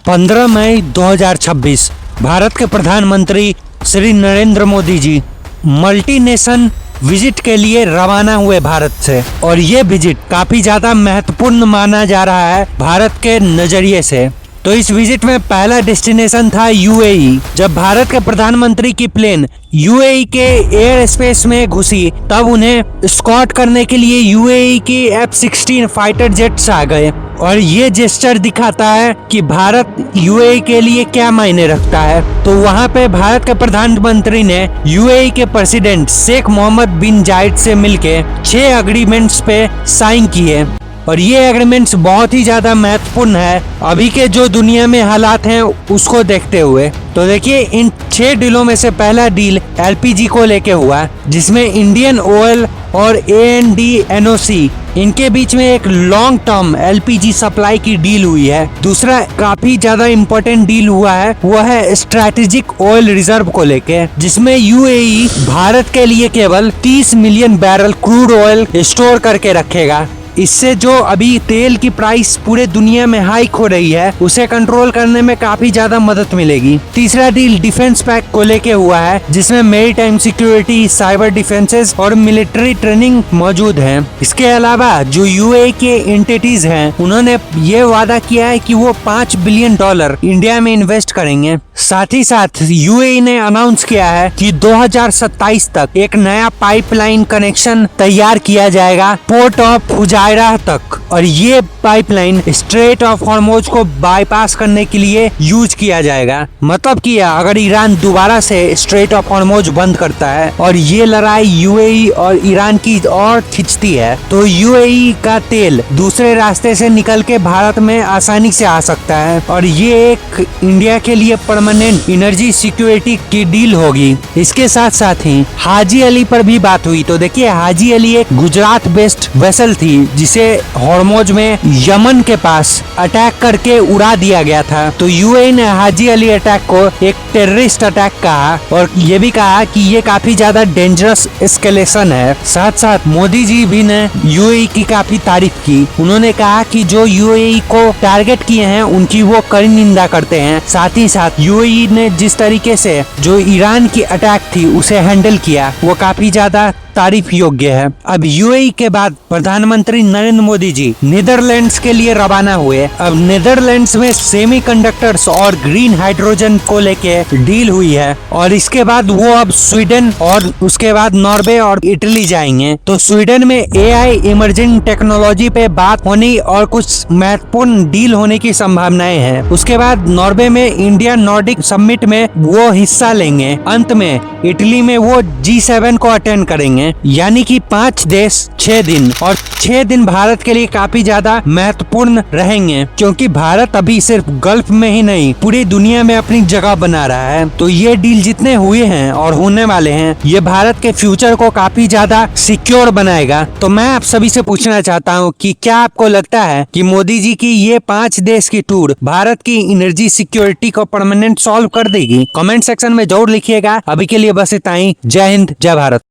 15 मई 2026 भारत के प्रधानमंत्री Shri Narendra Modi ji multination visit के लिए रवाना हुए भारत से, और ये विजिट काफी ज्यादा महत्वपूर्ण माना जा रहा है भारत के नजरिए से। तो इस विजिट में पहला डेस्टिनेशन था यूएई। जब भारत के प्रधानमंत्री की प्लेन यूएई के एयर स्पेस में घुसी तब उन्हें स्कॉट करने के लिए यूएई की F-16 फाइटर जेट्स आ गए, और ये जेस्चर दिखाता है कि भारत यूएई के लिए क्या मायने रखता है। तो वहाँ पे भारत के प्रधानमंत्री ने यूएई के प्रेसिडेंट शेख मोहम्मद बिन जायद से मिलके 6 एग्रीमेंट्स पे साइन किए, और ये एग्रीमेंट्स बहुत ही ज्यादा महत्वपूर्ण है अभी के जो दुनिया में हालात हैं उसको देखते हुए। तो देखिए, इन 6 डीलों में से पहला डील एलपीजी को लेके हुआ, जिसमें इंडियन ऑयल और ANDNOC इनके बीच में एक लॉन्ग टर्म एलपीजी सप्लाई की डील हुई है। दूसरा काफी ज्यादा इम्पोर्टेंट डील हुआ है, वो है स्ट्रैटेजिक ऑयल रिजर्व को लेके, जिसमें यूएई भारत के लिए केवल 30 million barrel crude oil store करके रखेगा। इससे जो अभी तेल की प्राइस पूरे दुनिया में हाइक हो रही है उसे कंट्रोल करने में काफी ज्यादा मदद मिलेगी। तीसरा डील डिफेंस पैक्ट को लेके हुआ है, जिसमें मैरीटाइम सिक्योरिटी, साइबर डिफेंसेस और मिलिट्री ट्रेनिंग मौजूद है। इसके अलावा जो यूएई के एंटिटीज हैं उन्होंने ये वादा किया है कि वो $5 बिलियन इंडिया में इन्वेस्ट करेंगे। साथ ही साथ यूएई ने अनाउंस किया है कि 2027 तक एक नया पाइपलाइन कनेक्शन तैयार किया जाएगा पोर्ट ऑफ फुजायरा तक, और ये पाइपलाइन स्ट्रेट ऑफ हॉर्मुज को बाईपास करने के लिए यूज किया जाएगा। मतलब कि अगर ईरान दोबारा से स्ट्रेट ऑफ हॉर्मुज बंद करता है और ये लड़ाई यूएई और ईरान की और खिंचती है, तो यूएई का तेल दूसरे रास्ते से निकल के भारत में आसानी से आ सकता है, और ये एक इंडिया के लिए परमानेंट एनर्जी सिक्योरिटी की डील होगी। इसके साथ साथ ही हाजी अली पर भी बात हुई। तो देखिए, हाजी अली एक गुजरात बेस्ड वेसल थी जिसे हॉर्मुज में यमन के पास अटैक करके उड़ा दिया गया था। तो यूएई ने हाजी अली अटैक को एक टेररिस्ट अटैक कहा, और ये भी कहा कि ये काफी ज्यादा डेंजरस एस्केलेशन है। साथ साथ मोदी जी भी ने यूएई की काफी तारीफ की। उन्होंने कहा कि जो यूएई को टारगेट किए हैं उनकी वो कड़ी निंदा करते हैं। साथ ही साथ यूएई ने जिस तरीके से जो ईरान की अटैक थी उसे हैंडल किया वो काफी ज्यादा तारीफ योग्य है। अब यूएई के बाद प्रधानमंत्री नरेंद्र मोदी जी नीदरलैंड्स के लिए रवाना हुए। अब नीदरलैंड्स में सेमीकंडक्टर्स और ग्रीन हाइड्रोजन को लेके डील हुई है, और इसके बाद वो अब स्वीडन और उसके बाद नॉर्वे और इटली जाएंगे। तो स्वीडन में एआई इमर्जिंग टेक्नोलॉजी पे बात होने और कुछ महत्वपूर्ण डील होने की संभावनाएं हैं। उसके बाद नॉर्वे में इंडिया नॉर्डिक समिट में वो हिस्सा लेंगे। अंत में इटली में वो G7 को अटेंड करेंगे। यानी कि 5 देश 6 दिन, और 6 दिन भारत के लिए काफी ज्यादा महत्वपूर्ण रहेंगे, क्योंकि भारत अभी सिर्फ गल्फ में ही नहीं पूरी दुनिया में अपनी जगह बना रहा है। तो ये डील जितने हुए हैं और होने वाले हैं ये भारत के फ्यूचर को काफी ज्यादा सिक्योर बनाएगा। तो मैं आप सभी से पूछना चाहता हूँ कि क्या आपको लगता है कि मोदी जी की ये 5 देश की टूर भारत की एनर्जी सिक्योरिटी को परमानेंट सॉल्व कर देगी? कमेंट सेक्शन में जरूर लिखिएगा। अभी के लिए बस इतना ही। जय हिंद, जय भारत।